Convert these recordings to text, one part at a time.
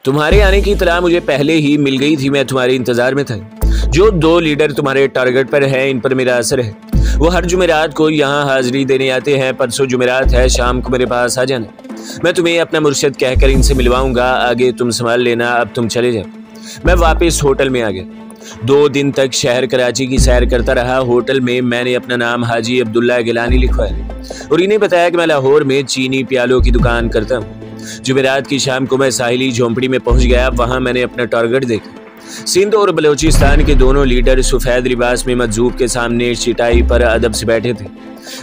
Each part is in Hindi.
तुम्हारे आने की इत्तला मुझे पहले ही मिल गई थी। मैं तुम्हारे इंतजार में था। जो 2 लीडर तुम्हारे टारगेट पर हैं, इन पर मेरा असर है। वो हर जुमेरात को यहाँ हाजिरी देने आते हैं। परसों जुमेरात है, शाम को मेरे पास आ जाना। मैं तुम्हें अपना मुर्शिद कहकर इनसे मिलवाऊंगा। आगे तुम संभाल लेना। अब तुम चले जाओ। मैं वापस होटल में आ गया। 2 दिन तक शहर कराची की सैर करता रहा। होटल में मैंने अपना नाम हाजी अब्दुल्ला गिलानी लिखवाया और इन्हें बताया कि मैं लाहौर में चीनी प्यालों की दुकान करता हूँ। जुमेरात की शाम को मैं साहिली झोंपड़ी में पहुंच गया। वहां मैंने अपना टारगेट देखा। सिंध और बलोचिस्तान के दोनों लीडर सफेद लिबास में मजजूब के सामने चिटाई पर अदब से बैठे थे।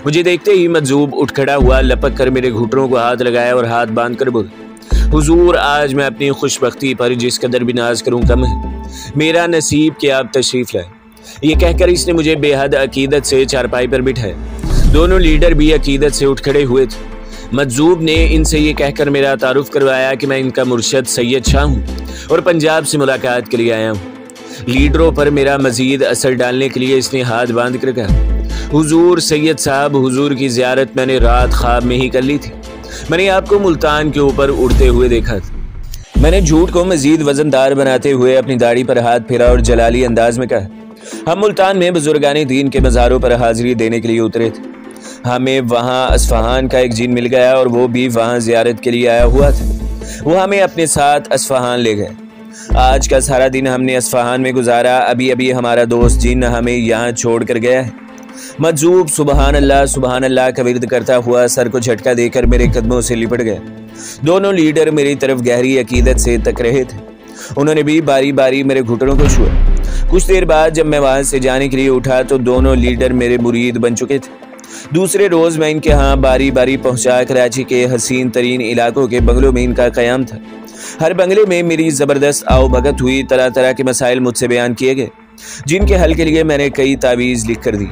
मुझे देखते ही मजजूब उठ खड़ा हुआ, लपक कर मेरे घुटनों को हाथ लगाया और हाथ बांध कर बोला, हुजूर, आज मैं अपनी खुशबख्ती पर जिस कदर भी नाज करूं कम है। मेरा नसीब कि आप तशरीफ लाए। ये कहकर इसने मुझे बेहद अकीदत से चारपाई पर बिठाया। दोनों लीडर भी अकीदत से उठ खड़े हुए थे। मजजूब ने इनसे ये कहकर मेरा तारुफ करवाया कि मैं इनका मुर्शद सैयद शाह हूँ और पंजाब से मुलाकात के लिए आया हूँ। लीडरों पर मेरा मजीद असर डालने के लिए इसने हाथ बांध कर कहा, हुजूर सैयद साहब, हुजूर की ज़ियारत मैंने रात ख्वाब में ही कर ली थी। मैंने आपको मुल्तान के ऊपर उड़ते हुए देखा था। मैंने झूठ को मजीद वजनदार बनाते हुए अपनी दाढ़ी पर हाथ फेरा और जलाली अंदाज में कहा, हम मुल्तान में बुजुर्गाने दीन के मज़ारों पर हाजिरी देने के लिए उतरे थे। हमें वहाँ अस्फहान का एक जिन मिल गया और वो भी वहाँ ज़ियारत के लिए आया हुआ था। वो हमें अपने साथ अस्फहान ले गए। आज का सारा दिन हमने अस्फहान में गुजारा। अभी अभी हमारा दोस्त जिन हमें यहाँ छोड़ कर गया है। मजजूब सुबहान अल्लाह का विर्द करता हुआ सर को झटका देकर मेरे कदमों से लिपट गया। दोनों लीडर मेरी तरफ गहरी अकीदत से तक रहे थे। उन्होंने भी बारी बारी मेरे घुटनों को छुआ। कुछ देर बाद जब मैं वहाँ से जाने के लिए उठा तो दोनों लीडर मेरे मुरीद बन चुके थे। दूसरे रोज़ मैं इनके यहाँ बारी बारी पहुँचा कराची के हसीन तरीन इलाकों के बंगलों में इनका क़याम था। हर बंगले में मेरी ज़बरदस्त आओ भगत हुई। तरह तरह के मसाइल मुझसे बयान किए गए, जिनके हल के लिए मैंने कई तावीज़ लिख कर दी।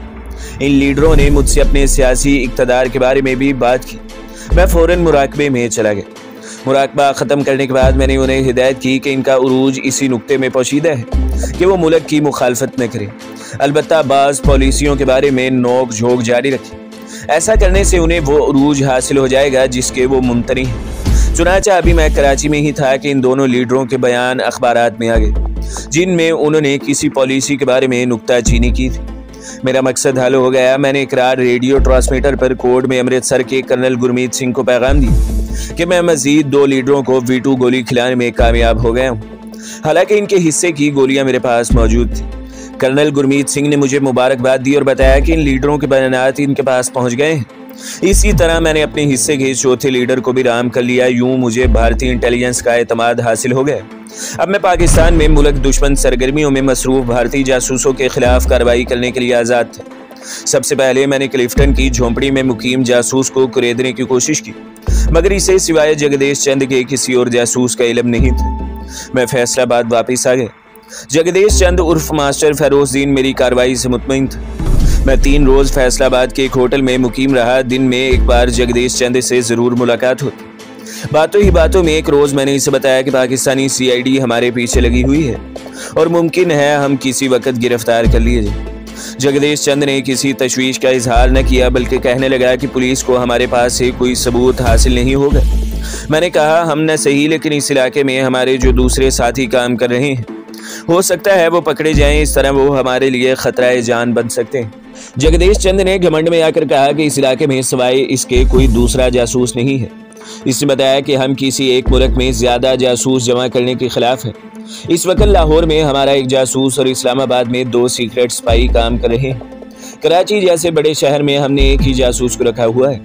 इन लीडरों ने मुझसे अपने सियासी इक़्तिदार के बारे में भी बात की। मैं फ़ौरन मुराकबे में चला गया। मुराकबा ख़त्म करने के बाद मैंने उन्हें हिदायत की कि इनका उरूज इसी नुक्ते में पोशीदा है कि वो मुल्क की मुखालफत न करें, अलबत्ता बाज़ पॉलिसियों के बारे में नोक झोंक जारी रखें। ऐसा करने से उन्हें वो उरूज हासिल हो जाएगा जिसके वो मुमतनी हैं। चुनांचे अभी मैं कराची में ही था कि इन दोनों लीडरों के बयान अखबारात में आ गए, जिनमें उन्होंने किसी पॉलिसी के बारे में नुक्ताचीनी की थी। मेरा मकसद हल हो गया। मैंने इकरार रेडियो ट्रांसमीटर पर कोड में अमृतसर के कर्नल गुरमीत सिंह को पैगाम दी कि मैं मजीद 2 लीडरों को V2 गोली खिलाने में कामयाब हो गया हूँ। हालांकि इनके हिस्से की गोलियां मेरे पास मौजूद थी। कर्नल गुरमीत सिंह ने मुझे मुबारकबाद दी और बताया कि इन लीडरों के बयानात इनके पास पहुंच गए हैं। इसी तरह मैंने अपने हिस्से के चौथे लीडर को भी राम कर लिया। यूं मुझे भारतीय इंटेलिजेंस का एतमाद हासिल हो गया। अब मैं पाकिस्तान में मुल्क दुश्मन सरगर्मियों में मसरूफ भारतीय जासूसों के खिलाफ कार्रवाई करने के लिए आज़ाद था। सबसे पहले मैंने क्लिफ्टन की झोंपड़ी में मुकीम जासूस को कुरेदने की कोशिश की, मगर इसे सिवाय जगदेश चंद के किसी और जासूस का इल्म नहीं था। मैं फैसलाबाद वापस आ गया। जगदेश चंद उर्फ मास्टर फैरोजदीन मेरी कार्रवाई से मुतमईन था। मैं 3 रोज़ फैसलाबाद के एक होटल में मुकीम रहा। दिन में एक बार जगदेश चंद से ज़रूर मुलाकात होती। बातों ही बातों में एक रोज़ मैंने इसे बताया कि पाकिस्तानी CID हमारे पीछे लगी हुई है और मुमकिन है हम किसी वक्त गिरफ्तार कर लिए जाए। जगदेश चंद ने किसी तशवीश का इजहार न किया, बल्कि कहने लगा कि पुलिस को हमारे पास से कोई सबूत हासिल नहीं होगा। मैंने कहा, हम न सही, लेकिन इस इलाके में हमारे जो दूसरे साथी काम कर रहे हैं, हो सकता है वो पकड़े जाएं। इस तरह वो हमारे लिए खतरा जान बन सकते हैं। जगदेश चंद ने घमंड में आकर कहा कि इस इलाके में सिवाय इसके कोई दूसरा जासूस नहीं है। इसने बताया कि हम किसी एक मुल्क में ज़्यादा जासूस जमा करने के खिलाफ हैं। इस वक्त लाहौर में हमारा एक जासूस और इस्लामाबाद में 2 सीक्रेट स्पाई काम कर रहे हैं। कराची जैसे बड़े शहर में हमने एक ही जासूस को रखा हुआ है।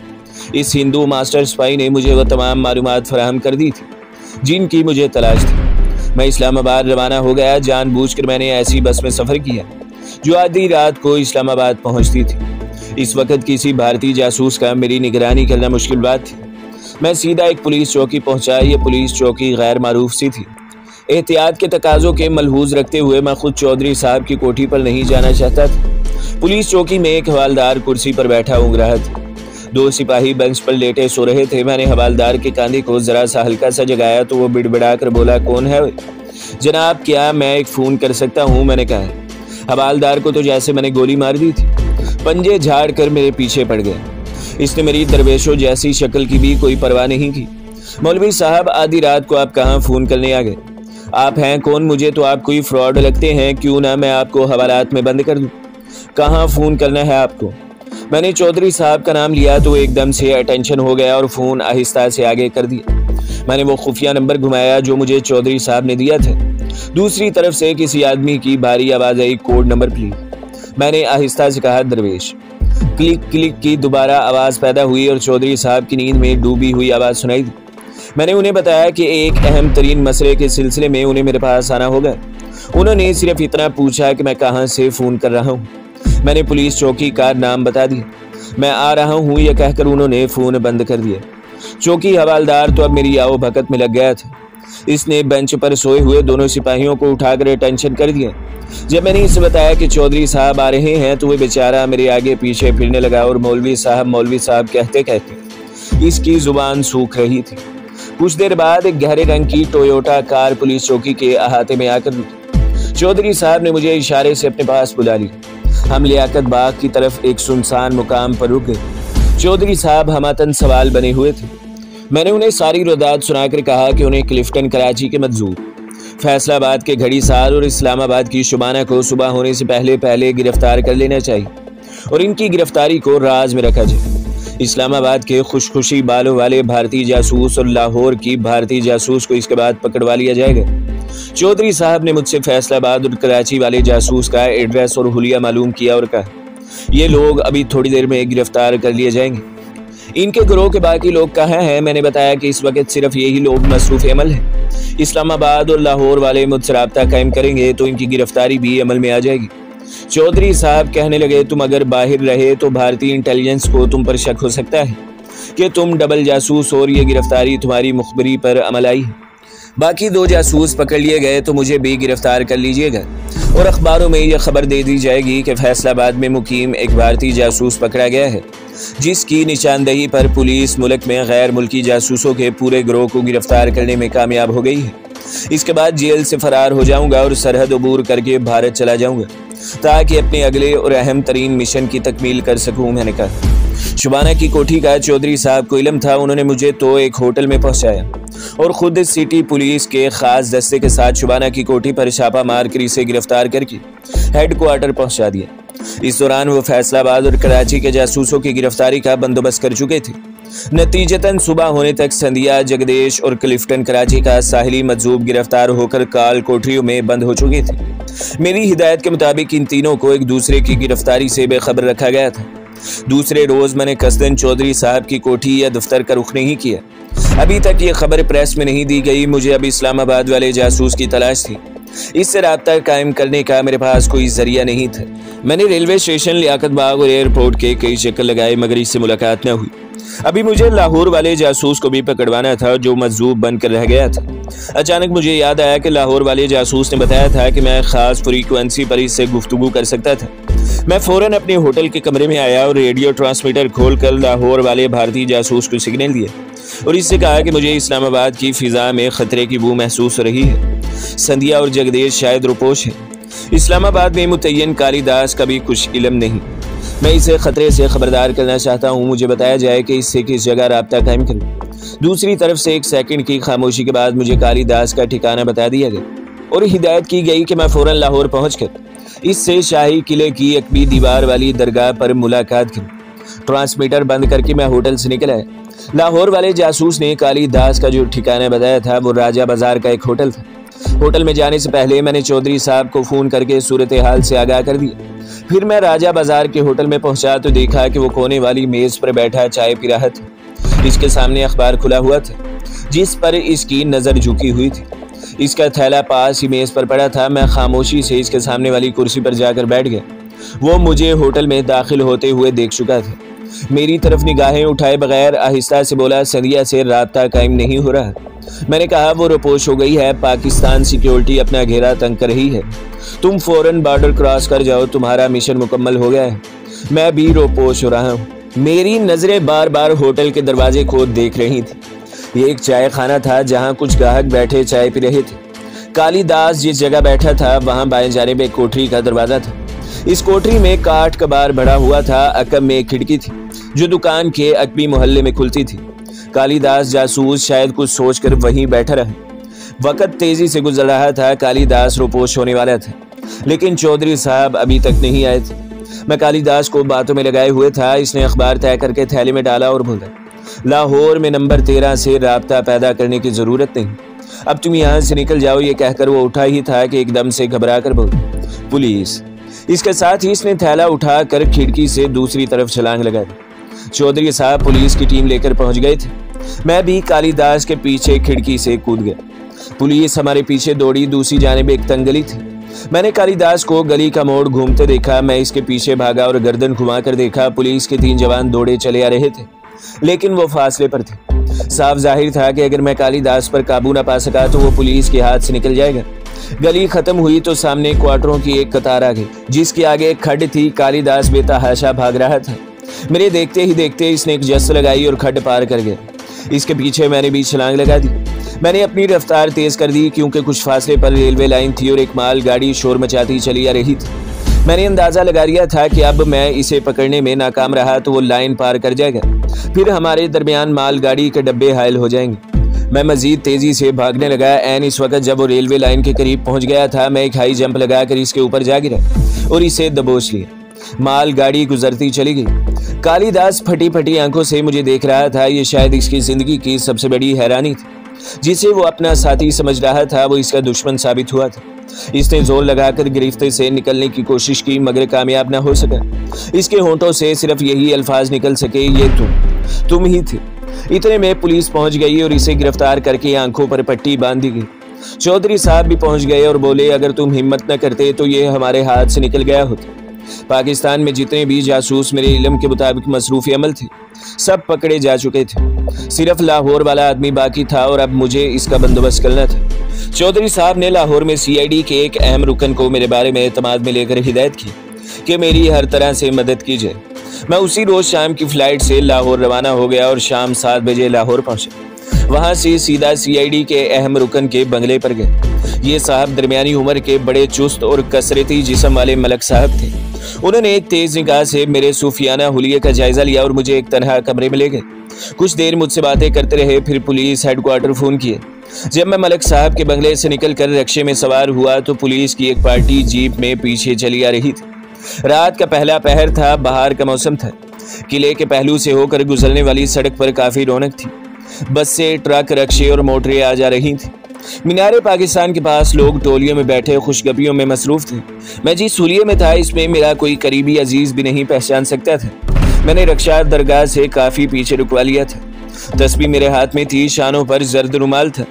इस हिंदू मास्टर स्पाई ने मुझे वह तमाम मालूमात फराहम कर दी थी जिनकी मुझे तलाश थी। मैं इस्लामाबाद रवाना हो गया। जानबूझकर मैंने ऐसी बस में सफ़र किया जो आधी रात को इस्लामाबाद पहुंचती थी। इस वक्त किसी भारतीय जासूस का मेरी निगरानी करना मुश्किल बात थी। मैं सीधा एक पुलिस चौकी पहुंचा। ये पुलिस चौकी गैर मारूफ सी थी। एहतियात के तकाज़ों के मलहूज रखते हुए मैं खुद चौधरी साहब की कोठी पर नहीं जाना चाहता था। पुलिस चौकी में एक हवालदार कुर्सी पर बैठा ऊँघ रहा था। 2 सिपाही बेंच पर लेटे सो रहे थे। मैंने हवालदार के कांधे को ज़रा सा हल्का सा जगाया तो वो बिड़बिड़ा कर बोला, कौन है? जनाब, क्या मैं एक फ़ोन कर सकता हूँ? मैंने कहा। हवालदार को तो जैसे मैंने गोली मार दी थी। पंजे झाड़ कर मेरे पीछे पड़ गया। इसने मेरी दरवेशों जैसी शक्ल की भी कोई परवाह नहीं की। मौलवी साहब, आधी रात को आप कहाँ फ़ोन करने आ गए? आप हैं कौन? मुझे तो आप कोई फ्रॉड लगते हैं। क्यों ना मैं आपको हवालात में बंद कर दूं? कहाँ फ़ोन करना है आपको? मैंने चौधरी साहब का नाम लिया तो एकदम से अटेंशन हो गया और फ़ोन आहिस्ता से आगे कर दिया। मैंने वो खुफिया नंबर घुमाया जो मुझे चौधरी साहब ने दिया था। दूसरी तरफ से किसी आदमी की भारी आवाज़ आई, कोड नंबर प्लीज। मैंने आहिस्ता से कहा, दरवेश। क्लिक क्लिक की दोबारा आवाज़ पैदा हुई और चौधरी साहब की नींद में डूबी हुई आवाज़ सुनाई दी। मैंने उन्हें बताया कि एक अहम तरीन मसले के सिलसिले में उन्हें मेरे पास आना होगा। उन्होंने सिर्फ इतना पूछा कि मैं कहाँ से फ़ोन कर रहा हूँ। मैंने पुलिस चौकी का नाम बता दिया। मैं आ रहा हूँ यह कहकर उन्होंने फ़ोन बंद कर दिया। चौकी हवालदार तो अब मेरी आओ भगत में लग गया था। इसने बेंच पर सोए हुए दोनों सिपाहियों को उठाकर अटेंशन कर दिया। जब मैंने इसे बताया कि चौधरी साहब आ रहे हैं तो वह बेचारा मेरे आगे पीछे फिरने लगा और मौलवी साहब कहते कहते इसकी जुबान सूख रही थी। कुछ देर बाद एक गहरे रंग की टोयोटा कार पुलिस चौकी के अहाते में आकर रुकी। चौधरी साहब ने मुझे इशारे से अपने पास बुला लिया। हम लियाकत बाग की तरफ एक सुनसान मुकाम पर रुक गए। चौधरी साहब हमातन सवाल बने हुए थे। मैंने उन्हें सारी रोदात सुनाकर कहा कि उन्हें क्लिफ्टन कराची के मजदूर, फैसलाबाद के घड़ी साल और इस्लामाबाद की शुबाना को सुबह होने से पहले गिरफ्तार कर लेना चाहिए और इनकी गिरफ्तारी को राज में रखा जाए। इस्लामाबाद के खुशखुशी बालों वाले भारतीय जासूस और लाहौर की भारतीय जासूस को इसके बाद पकड़वा लिया जाएगा। चौधरी साहब ने मुझसे फैसलाबाद और कराची वाले जासूस का एड्रेस और हुलिया मालूम किया और कहा, ये लोग अभी थोड़ी देर में गिरफ्तार कर लिए जाएंगे। इनके गिरोह के बाकी लोग कहाँ हैं? मैंने बताया कि इस वक्त सिर्फ यही लोग मसरूफ अमल हैं। इस्लामाबाद और लाहौर वाले मुझसे राब्ता कायम करेंगे तो इनकी गिरफ्तारी भी अमल में आ जाएगी। चौधरी साहब कहने लगे, तुम अगर बाहर रहे तो भारतीय इंटेलिजेंस को तुम पर शक हो सकता है कि तुम डबल जासूस और ये गिरफ्तारी तुम्हारी मुखबरी पर अमल आई है। बाकी 2 जासूस पकड़ लिए गए तो मुझे भी गिरफ्तार कर लीजिएगा और अखबारों में यह खबर दे दी जाएगी कि फैसलाबाद में मुकीम एक भारतीय जासूस पकड़ा गया है, जिसकी निशानदही पर पुलिस मुल्क में गैर मुल्की जासूसों के पूरे गिरोह को गिरफ्तार करने में कामयाब हो गई है। इसके बाद जेल से फरार हो जाऊंगा और सरहद अबूर करके भारत चला जाऊंगा ताकि अपने अगले और अहम तरीन मिशन की तकमील कर सकूं। मैंने कहा। शुबाना की कोठी का चौधरी साहब को इल्म था। उन्होंने मुझे तो एक होटल में पहुंचाया और खुद सिटी पुलिस के खास दस्ते के साथ शुबाना की कोठी पर छापा मारकर इसे गिरफ्तार करके हेडक्वार्टर पहुंचा दिया। इस दौरान वो फैसलाबाद और कराची के जासूसों की गिरफ्तारी का बंदोबस्त कर चुके थे। नतीजतन सुबह होने तक संधिया, जगदेश और क्लिफ्टन कराची का साहिली मजजूब गिरफ्तार होकर काल कोठरियों में बंद हो चुके थे। मेरी हिदायत के मुताबिक इन तीनों को एक दूसरे की गिरफ्तारी से बेखबर रखा गया था। दूसरे रोज मैंने कसदन चौधरी साहब की कोठी या दफ्तर का रुख नहीं किया। अभी तक ये खबर प्रेस में नहीं दी गई। मुझे अब इस्लामाबाद वाले जासूस की तलाश थी। इससे राब्ता कायम करने का मेरे पास कोई जरिया नहीं था। मैंने रेलवे स्टेशन, लियाकत बाग और एयरपोर्ट के कई चक्कर लगाए मगर इससे मुलाकात न हुई। अभी मुझे लाहौर वाले जासूस को भी पकड़वाना था जो मजजूब बनकर रह गया था। अचानक मुझे याद आया कि लाहौर वाले जासूस ने बताया था कि मैं खास फ्रीक्वेंसी पर इससे गुफ्तगू कर सकता था। मैं फौरन अपने होटल के कमरे में आया और रेडियो ट्रांसमीटर खोलकर लाहौर वाले भारतीय जासूस को सिग्नल दिया और इससे कहा कि मुझे इस्लामाबाद की फिजा में खतरे की बू महसूस हो रही है। संधिया और जगदेश शायद रुपोश है। इस्लामाबाद में मुतय्यन कालीदास का भी कुछ इल्म नहीं। मैं इसे खतरे से खबरदार करना चाहता हूँ। मुझे बताया जाए कि इससे किस जगह राब्ता कायम करूँ। दूसरी तरफ से 1 सेकंड की खामोशी के बाद मुझे कालीदास का ठिकाना बता दिया गया और हिदायत की गई कि मैं फौरन लाहौर पहुँचकर इससे शाही किले की अकबी दीवार वाली दरगाह पर मुलाकात करूँ। ट्रांसमीटर बंद करके मैं होटल से निकल आया। लाहौर वाले जासूस ने कालीदास का जो ठिकाना बताया था वो राजा बाजार का एक होटल था। होटल में जाने से पहले मैंने चौधरी साहब को फ़ोन करके सूरत हाल से आगाह कर दिया। फिर मैं राजा बाजार के होटल में पहुंचा तो देखा कि वो कोने वाली मेज़ पर बैठा चाय पी रहा था। इसके सामने अखबार खुला हुआ था जिस पर इसकी नज़र झुकी हुई थी। इसका थैला पास ही मेज़ पर पड़ा था। मैं खामोशी से इसके सामने वाली कुर्सी पर जाकर बैठ गया। वो मुझे होटल में दाखिल होते हुए देख चुका था। मेरी तरफ निगाहें उठाए बगैर आहिस्ता से बोला, संधिया से राब्ता कायम नहीं हो रहा। मैंने कहा, वो रोपोश हो गई है। पाकिस्तान सिक्योरिटी अपना घेरा तंग कर रही है। तुम फौरन बॉर्डर क्रॉस कर जाओ, तुम्हारा मिशन मुकम्मल हो गया है। मैं भी रोपोश हो रहा हूँ। मेरी नज़रें बार बार होटल के दरवाजे को देख रही थी। ये एक चाय खाना था जहाँ कुछ ग्राहक बैठे चाय पी रहे थे। कालीदास जिस जगह बैठा था वहाँ बाएं जानिब एक कोठरी का दरवाज़ा था। इस कोठरी में काठ कबार भरा हुआ था। अकब में एक खिड़की थी जो दुकान के अकबी मोहल्ले में खुलती थी। कालिदास जासूस शायद कुछ सोचकर वहीं बैठा रहा। वक्त तेजी से गुजर रहा था। कालिदास रोपोश होने वाला था, लेकिन चौधरी साहब अभी तक नहीं आए थे। मैं कालिदास को बातों में लगाए हुए था। इसने अखबार तय करके थैली में डाला और बोला, लाहौर में नंबर 13 से राब्ता पैदा करने की जरूरत नहीं, अब तुम यहाँ से निकल जाओ। ये कहकर वो उठा ही था कि एकदम से घबरा कर बोला, पुलिस। इसके साथ ही इसने थैला उठाकर खिड़की से दूसरी तरफ छलांग लगा दी। चौधरी साहब पुलिस की टीम लेकर पहुंच गए थे। मैं भी कालिदास के पीछे खिड़की से कूद गया। पुलिस हमारे पीछे दौड़ी। दूसरी जानिब एक तंग गली थी। मैंने कालिदास को गली का मोड़ घूमते देखा। मैं इसके पीछे भागा और गर्दन घुमाकर देखा। पुलिस के 3 जवान दौड़े चले आ रहे थे, लेकिन वो फासले पर थे। साफ जाहिर था कि अगर मैं कालिदास पर काबू न पा सका तो वो पुलिस के हाथ से निकल जाएगा। गली खत्म हुई तो सामने क्वार्टरों की एक कतार आ गई, जिसके आगे एक खड्ड थी। कालिदास बेतहाशा भाग रहा था। मेरे देखते ही देखते इसने एक जस्त लगाई और खड्ड पार कर गया। इसके पीछे मैंने भी छलांग लगा दी। मैंने अपनी रफ्तार तेज कर दी, क्योंकि कुछ फासले पर रेलवे लाइन थी और एक माल गाड़ी शोर मचाती चली आ रही थी। मैंने अंदाजा लगा लिया था कि अब मैं इसे पकड़ने में नाकाम रहा तो वो लाइन पार कर जाएगा, फिर हमारे दरमियान माल गाड़ी के डब्बे हायल हो जाएंगे। मैं मजीद तेजी से भागने लगा। ऐन इस वक्त जब वो रेलवे लाइन के करीब पहुंच गया था, मैं एक हाई जंप लगाकर इसके ऊपर जा गिरा और इसे दबोच लिया। माल गाड़ी गुजरती चली गई। कालिदास फटी फटी आंखों से मुझे देख रहा था। ये शायद इसकी जिंदगी की सबसे बड़ी हैरानी थी। जिसे वो अपना साथी समझ रहा था, वो इसका दुश्मन साबित हुआ था। इसने जोर लगाकर गिरफ्ते से निकलने की कोशिश की, मगर कामयाब ना हो सका। इसके होंठों से सिर्फ यही अल्फाज निकल सके, ये तुम ही थे। इतने में पुलिस पहुंच गई और इसे गिरफ्तार करके आंखों पर पट्टी बांध दी गई। चौधरी साहब भी पहुंच गए और बोले, अगर तुम हिम्मत न करते तो ये हमारे हाथ से निकल गया होता। पाकिस्तान में जितने भी जासूस मेरे इल्म के मुताबिक मसरूफ अमल थे, सब पकड़े जा चुके थे। सिर्फ लाहौर वाला आदमी बाकी था और अब मुझे इसका बंदोबस्त करना था। चौधरी साहब ने लाहौर में CID के एक अहम रुकन को मेरे बारे में एतमाद में लेकर हिदायत की कि मेरी हर तरह से मदद की जाए। मैं उसी रोज शाम की फ्लाइट से लाहौर रवाना हो गया और शाम 7 बजे लाहौर पहुंचा। वहां से सीधा CID के अहम रुकन के बंगले पर गए। ये साहब दरमियानी उम्र के बड़े चुस्त और कसरती जिस्म वाले मलक साहब थे। उन्होंने एक तेज निगाह से मेरे सूफियाना हुलिये का जायजा लिया और मुझे एक तनहा कमरे में ले गए। कुछ देर मुझसे बातें करते रहे, फिर पुलिस हेडक्वार्टर फोन किए। जब मैं मलक साहब के बंगले से निकलकर रिक्शे में सवार हुआ तो पुलिस की एक पार्टी जीप में पीछे चली आ रही थी। रात का पहला पहर था, बाहर का मौसम था। किले के पहलू से होकर गुजरने वाली सड़क पर काफी रौनक थी। बसें, ट्रक, रिक्शे और मोटरें आ जा रही थी। मीनारे पाकिस्तान के पास लोग टोलियों में बैठे खुशगपियों में मसरूफ थे। मैं जिस हुलिये में था, इसमें मेरा कोई करीबी अजीज भी नहीं पहचान सकता था। मैंने रक्षा दरगाह से काफी पीछे रुकवा लिया था। तस्बीह मेरे हाथ में थी, शानों पर जर्द रुमाल था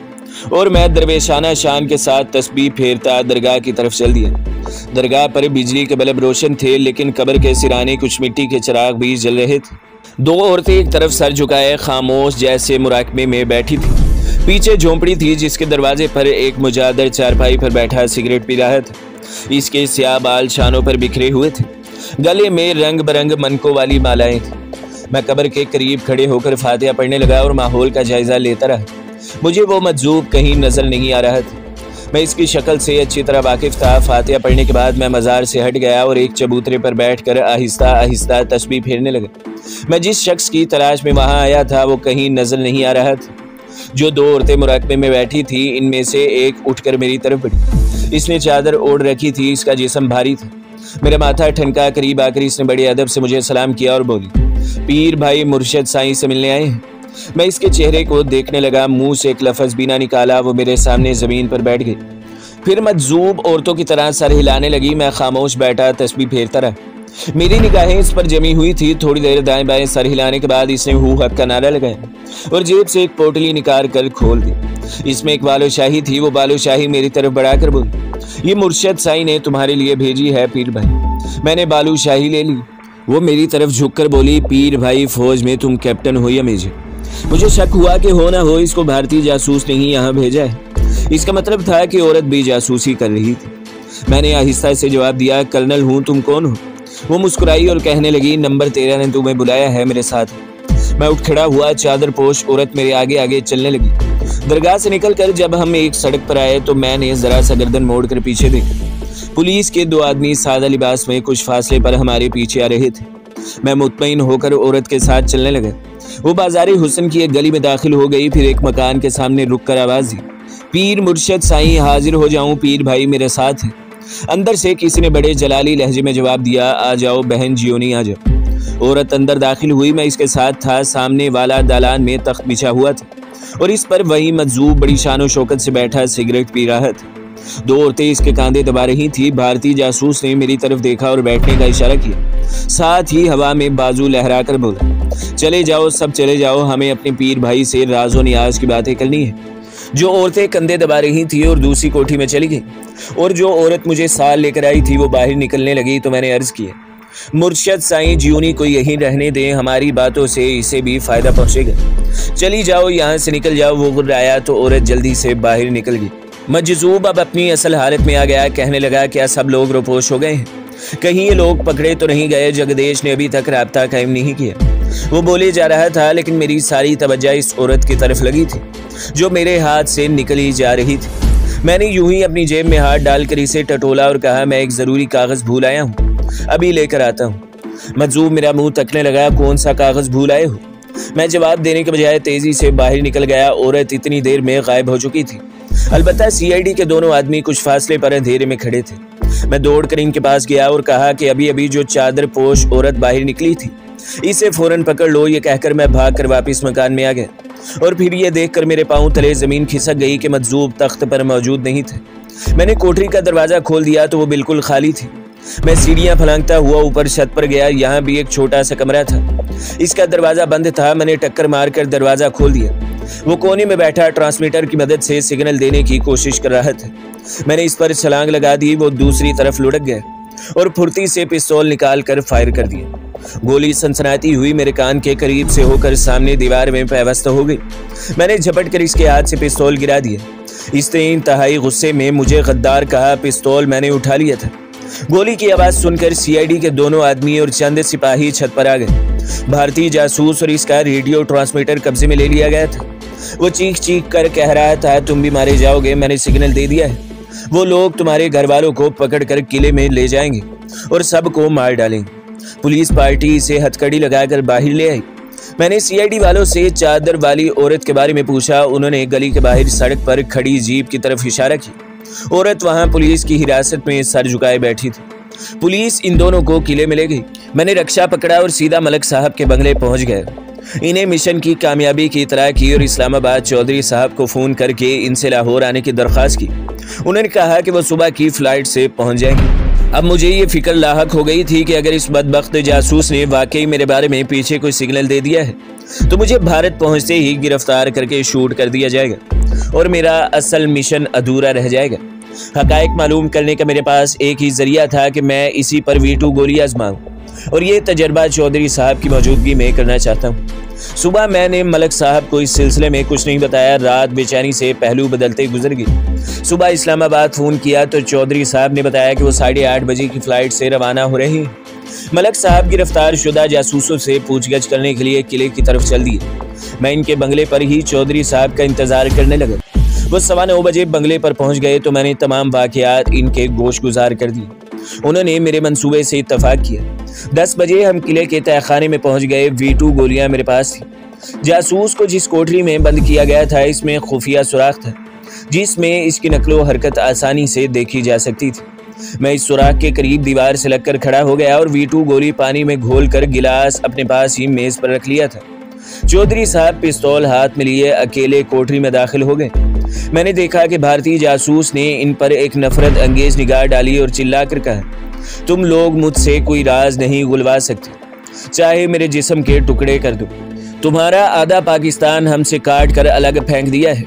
और मैं दरवेशाना शान के साथ तस्बीह फेरता दरगाह की तरफ चल दिया। दरगाह पर बिजली के बल्ब रोशन थे, लेकिन कब्र के सिराने कुछ मिट्टी के चिराग भी जल रहे थे। 2 औरतें एक तरफ सर झुकाए खामोश जैसे मुराकबे में बैठी थी। पीछे झोंपड़ी थी, जिसके दरवाजे पर एक मुजादर चारपाई पर बैठा सिगरेट पी रहा था। इसके स्याह बाल शानों पर बिखरे हुए थे। गले में रंग बिरंग मनकों वाली मालाएं थी। मैं कब्र के करीब खड़े होकर फातिहा पढ़ने लगा और माहौल का जायजा लेता रहा। मुझे वो मजजूब कहीं नजर नहीं आ रहा था। मैं इसकी शक्ल से अच्छी तरह वाकिफ था। फातिहा पढ़ने के बाद मैं मज़ार से हट गया और एक चबूतरे पर बैठकर आहिस्ता आहिस्ता तस्बीह फेरने लगा। मैं जिस शख्स की तलाश में वहां आया था वो कहीं नजर नहीं आ रहा था। जो 2 औरतें मुराकबे में बैठी थी, इनमें से एक उठकर मेरी तरफ बढ़ी। इसने चादर ओढ़ रखी थी, इसका जिस्म भारी था। मेरा माथा ठनका। करीब आकर इसने बड़े अदब से मुझे सलाम किया और बोली, पीर भाई मुर्शद साईं से मिलने आए हैं। मैं इसके चेहरे को देखने लगा। मुंह से एक लफ्ज भी ना निकाला। वो मेरे सामने जमीन पर बैठ गई। फिर मजजूब औरतों की तरह सर हिलाने लगी। मैं खामोश बैठा तस्बीह फेरता रहा। मेरी निगाहें इस पर जमी हुई थी। थोड़ी देर दाएं बाएं सर हिलाने के बाद इसने हू हक का नारा लगाया और जेब से एक पोटली निकाल कर खोल दी। इसमें एक बालूशाही थी। वो बालूशाही मेरी तरफ बढ़ाकर बोली, ये मुर्शद साईं ने तुम्हारे लिए भेजी है पीर भाई। मैंने बालूशाही ले ली। वो मेरी तरफ झुककर बोली, पीर भाई फौज में तुम कैप्टन हो या मेजर? मुझे शक हुआ कि हो ना हो इसको भारतीय जासूस ने ही यहाँ भेजा है। इसका मतलब था कि औरत भी जासूसी कर रही थी। मैंने आहिस्ता से जवाब दिया, कर्नल हूँ, तुम कौन हो? वो मुस्कुराई और कहने लगी, नंबर 13 ने तुम्हें बुलाया है मेरे साथ। मैं उठ खड़ा हुआ। चादर पोश औरत मेरे आगे आगे चलने लगी। दरगाह से निकलकर जब हम एक सड़क पर आए तो मैंने जरा सा गर्दन मोड़कर पीछे देखा। पुलिस के 2 आदमी सादा लिबास में कुछ फासले पर हमारे पीछे आ रहे थे। मैं मुतमईन होकर औरत के साथ चलने लगा। वो बाजारे हुस्न की एक गली में दाखिल हो गई, फिर एक मकान के सामने रुक कर आवाज दी, पीर मुर्शद साईं हाजिर हो जाऊं, पीर भाई मेरे साथ है। अंदर से किसी ने बड़े जलाली लहजे में जवाब दिया, आ जाओ बहन जियोनी आ जाओ। औरत अंदर दाखिल हुई, मैं इसके साथ था। सामने वाला दालान में तख्त बिछा हुआ था और इस पर वही मजजूब बड़ी शान और शौकत से बैठा सिगरेट पी रहा था। दो औरतें इसके कांधे दबा रही थी। भारतीय जासूस ने मेरी तरफ देखा और बैठने का इशारा किया, साथ ही हवा में बाजू लहरा कर बोला, चले जाओ सब चले जाओ, हमें अपने पीर भाई से राज़ो नियाज की बातें करनी है। जो औरतें कंधे दबा रही थी और दूसरी कोठी में चली गई और जो औरत मुझे साल लेकर आई थी वो बाहर निकलने लगी तो मैंने अर्ज किया, मुर्शद साईं जियोनी को यहीं रहने दें, हमारी बातों से इसे भी फायदा पहुंचेगा। चली जाओ, यहाँ से निकल जाओ। वो गुर्राया तो औरत जल्दी से बाहर निकल गई। मजजूब अब अपनी असल हालत में आ गया। कहने लगा, क्या सब लोग रोपोश हो गए हैं? कहीं ये लोग पकड़े तो नहीं गए? जगदेश ने अभी तक राब्ता कायम नहीं किया। वो बोले जा रहा था, लेकिन मेरी सारी तवज्जो इस औरत की तरफ लगी थी जो मेरे हाथ से निकली जा रही थी। मैंने यूं ही अपनी जेब में हाथ डालकर इसे टटोला और कहा, मैं एक जरूरी कागज भूल आया हूँ, अभी लेकर आता हूँ। मजजूब मेरा मुंह तकने लगा, कौन सा कागज भूल आए हो? मैं जवाब देने के बजाय तेजी से बाहर निकल गया। औरत इतनी देर में गायब हो चुकी थी। अलबत्ता सीआईडी के दोनों आदमी कुछ फासले पर अंधेरे में खड़े थे। मैं दौड़कर इनके पास गया और कहा कि अभी अभी जो चादर पोश औरत बाहर निकली थी, इसे फौरन पकड़ लो। ये कहकर मैं भागकर वापस मकान में आ गया और फिर ये देखकर मेरे पांव तले जमीन खिसक गई कि मजजूब तख्त पर मौजूद नहीं थे। मैंने कोठरी का दरवाजा खोल दिया तो वो बिल्कुल खाली थी। मैं सीढ़ियां फलांगता हुआ ऊपर छत पर गया। यहाँ भी एक छोटा सा कमरा था, इसका दरवाजा बंद था। मैंने टक्कर मारकर दरवाजा खोल दिया। वो कोने में बैठा ट्रांसमीटर की मदद से सिग्नल देने की कोशिश कर रहा था। मैंने इस पर छलांग लगा दी। वो दूसरी तरफ लुढ़क गया और फुर्ती से पिस्तौल निकाल कर फायर कर दिया। गोली सनसनाती हुई मेरे कान के करीब से होकर सामने दीवार में पैवस्त हो गई। मैंने झपट कर इसके हाथ से पिस्तौल गिरा दिया। इसने इंतहाई गुस्से में मुझे गद्दार कहा। पिस्तौल मैंने उठा लिया था। गोली की आवाज सुनकर सीआईडी के दोनों आदमी और चंद सिपाही छत पर आ गए। भारतीय जासूस और इसका रेडियो ट्रांसमीटर कब्जे में ले लिया गया था। वो चीख चीख कर कह रहा था, तुम भी मारे जाओगे, मैंने सिग्नल दे दिया है। वो लोग तुम्हारे घर वालों को पकड़ कर किले में ले जाएंगे और सबको मार डालेंगे। पुलिस पार्टी इसे हथकड़ी लगाकर बाहर ले आई। मैंने सीआईडी वालों से चादर वाली औरत के बारे में पूछा। उन्होंने गली के बाहर सड़क पर खड़ी जीप की तरफ इशारा किया। औरत वहां पुलिस की हिरासत में सर झुकाए बैठी थी। पुलिस इन दोनों को किले में ले गई। मैंने रक्षा पकड़ा और सीधा मलक साहब के बंगले पहुंच गया। इन्हें मिशन की कामयाबी की इतला की और इस्लामाबाद चौधरी साहब को फोन करके इनसे लाहौर आने की दरख्वास्त की। उन्होंने कहा कि वो सुबह की फ्लाइट से पहुंच जाएंगे। अब मुझे ये फिक्र लाहक हो गई थी कि अगर इस बदबख्त जासूस ने वाकई मेरे बारे में पीछे कोई सिग्नल दे दिया है तो मुझे भारत पहुंचते ही गिरफ्तार करके शूट कर दिया जाएगा और मेरा असल मिशन अधूरा रह जाएगा। हकायक मालूम करने का मेरे पास एक ही जरिया था कि मैं इसी पर V2 गोली आजमाऊं और ये तजर्बा चौधरी साहब की मौजूदगी में करना चाहता हूँ। सुबह मैंने मलक साहब को इस सिलसिले में कुछ नहीं बताया। रात बेचैनी से पहलू बदलते गुजर गई। सुबह इस्लामाबाद फोन किया तो चौधरी साहब ने बताया कि वो 8:30 बजे की फ्लाइट से रवाना हो रहे हैं। मलक साहब गिरफ्तार शुदा जासूसों से पूछगछ करने के लिए किले की तरफ चल दिए। मैं इनके बंगले पर ही चौधरी साहब का इंतजार करने लगा। वो 9:15 बजे बंगले पर पहुंच गए तो मैंने तमाम वाकयात इनके गोश गुजार कर दिए। उन्होंने मेरे मंसूबे से इत्तफाक किया। 10 बजे हम किले के तहखाने में पहुंच गए। V2 गोलियां मेरे पास थी। जासूस को जिस कोठरी में बंद किया गया था इसमें खुफिया सुराख था जिसमें इसकी नकलो हरकत आसानी से देखी जा सकती थी। मैं इस सुराख के करीब दीवार से लगकर खड़ा हो गया और V2 गोली पानी में घोलकर गिलास अपने पास ही मेज पर रख लिया था। चौधरी साहब पिस्तौल हाथ में लिए अकेले कोठरी में दाखिल हो गए। मैंने देखा कि भारतीय जासूस ने इन पर एक नफरत अंगेज निगाह डाली और चिल्लाकर कहा, तुम लोग मुझसे कोई राज नहीं गुलवा सकते, चाहे मेरे जिस्म के टुकड़े कर दो। तुम्हारा आधा पाकिस्तान हमसे काट कर अलग फेंक दिया है।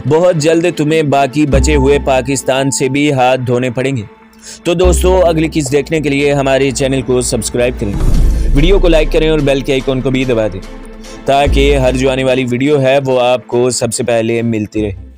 बहुत जल्द तुम्हें बाकी बचे हुए पाकिस्तान से भी हाथ धोने पड़ेंगे। तो दोस्तों, अगली किस देखने के लिए हमारे चैनल को सब्सक्राइब करें, वीडियो को लाइक करें और बेल के आइकन को भी दबा दें ताकि हर जो आने वाली वीडियो है वो आपको सबसे पहले मिलती रहे।